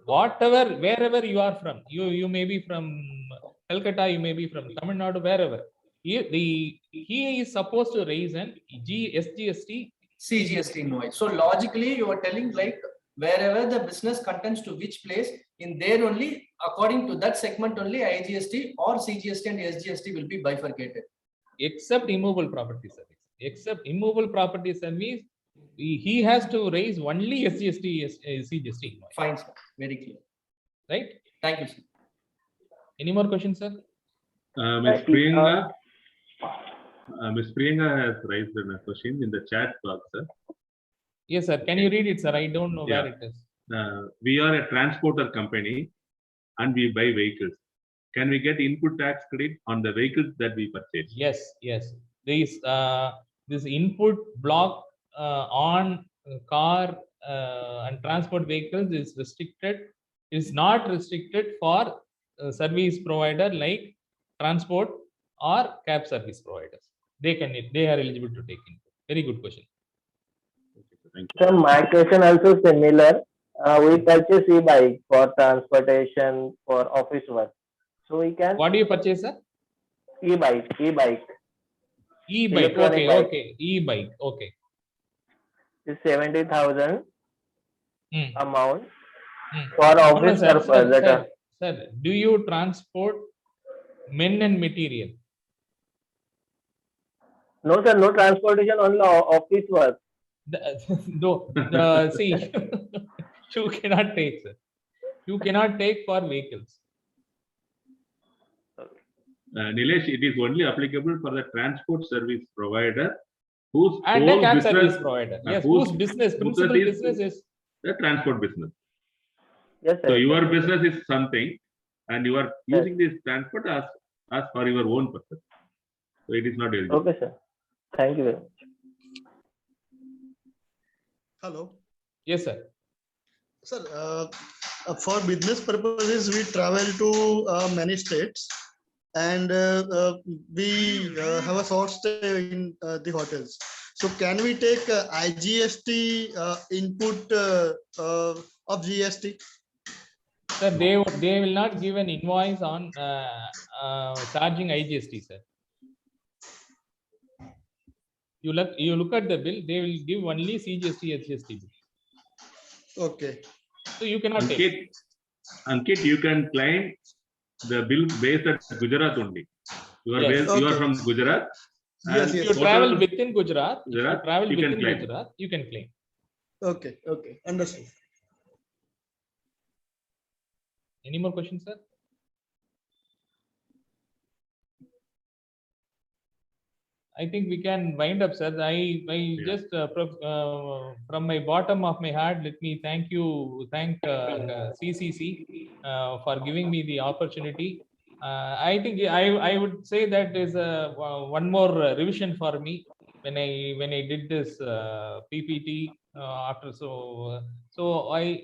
wherever you are from, you may be from Calcutta, you may be from Tamil Nadu, wherever. He is supposed to raise an SGST. CGST invoice. So logically, you are telling like wherever the business contents to which place, in there only, according to that segment only, IGST or CGST and SGST will be bifurcated. Except immovable property service. Except immovable property service, he has to raise only SGST, CGST. Fine, sir. Very clear. Right? Thank you, sir. Any more questions, sir? Ms. Priyanka. Ms. Priyanka has raised a question in the chat box, sir. Yes, sir. Can you read it, sir? I don't know where it is. We are a transporter company and we buy vehicles. Can we get input tax credit on the vehicles that we purchase? Yes, yes. This input block on car and transport vehicles is restricted. Is not restricted for service provider like transport or cab service providers. They are eligible to take input. Very good question. Thank you. So my question also similar. We purchase e-bike for transportation for office work. So we can What do you purchase, sir? e-bike. E-bike. Electronic Okay, bike. okay. E-bike. Okay. Is 70,000 amount Hmm. for No, office sir, purpose. sir, do you transport men and material? No, sir, no transportation, only office work. See, you cannot take, sir. You cannot take for vehicles. Nilesh, it is only applicable for the transport service provider whose And the whole cab business, service provider. Yes, whose business, principal business is the transport business. Yes, sir. So your business is something, and you are using this transport as for your own purpose. So it is not eligible. Okay, sir. Thank you very much. Hello. yes, sir. Sir, for business purposes, we travel to many states and we have a short stay in the hotels. So can we take IGST input of GST? Sir, they will not give an invoice on charging IGST, sir. You look at the bill, they will give only CGST, SGST bill. Okay. So you cannot take. Ankit, you can claim the bill based at Gujarat only. You are Yes. based, you are from Gujarat. Yes, and If yes. you travel total within Gujarat, you can claim. Gujarat, you can claim. Okay. Okay. Understood. Any more questions, sir? I think we can wind up, sir. Just from my bottom of my heart, let me thank CCC for giving me the opportunity. I think I would say that is one more revision for me when I did this PPT after. So I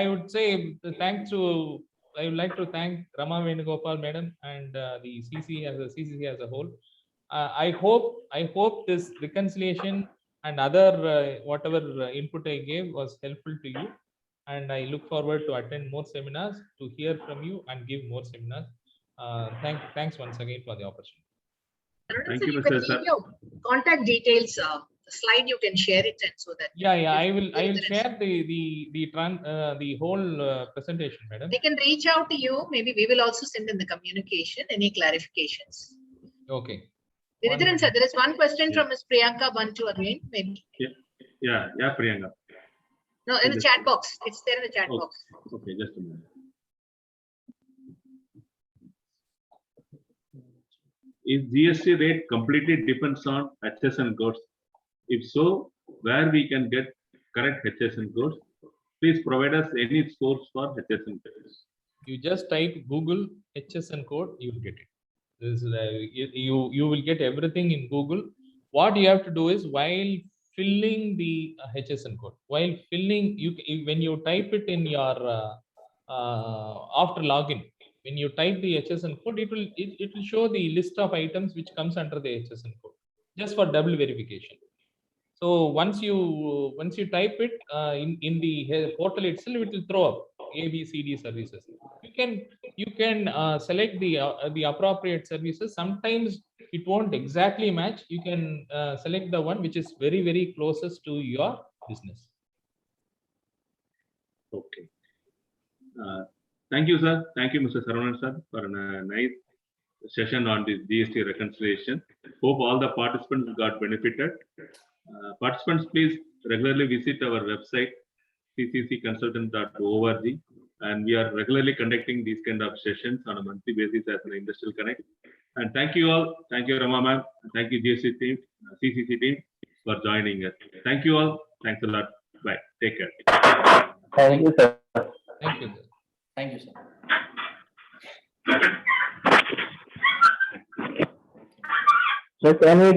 would say I would like to thank Rama Venugopal madam and the CCC as a whole. I hope this reconciliation and other whatever input I gave was helpful to you, and I look forward to attend more seminars, to hear from you, and give more seminars. Thanks once again for the opportunity. Thank you, You Mr. can Sir. leave your contact details slide, you can share it and so that. Yeah, I will the share the whole presentation, madam. They can reach out to you. Maybe we will also send in the communication, any clarifications. Okay. Giridharan sir, there is one question Yeah. from Ms. Priyanka Bantu again, maybe. Yeah, Priyanka. No, in the chat box. It's there in the chat Oh. box. Okay, just a minute. Is GST rate completely depends on HSN codes? If so, where we can get correct HSN codes? Please provide us any source for HSN codes. You just type Google HSN code, you will get it. This is you will get everything in Google. What you have to do is while filling the HSN code, when you type it in your after login, when you type the HSN code, it will show the list of items which comes under the HSN code, just for double verification. So once you type it in the portal itself, it will throw up ABCD services. You can select the appropriate services. Sometimes it won't exactly match. You can select the one which is very, very closest to your business. Okay. Thank you, sir. Thank you, Mr. Saravanan sir, for a nice session on this GST reconciliation. Hope all the participants got benefited. Participants, please regularly visit our website cccconsultant.org, and we are regularly conducting these kind of sessions on a monthly basis as an Industrial Connect. And thank you all. Thank you, Rama ma'am. Thank you, GST team, CCC team, for joining us. Thank you all. Thanks a lot. Bye. Take care. Thank you, sir. Thank you, sir. Thank you, sir. So can we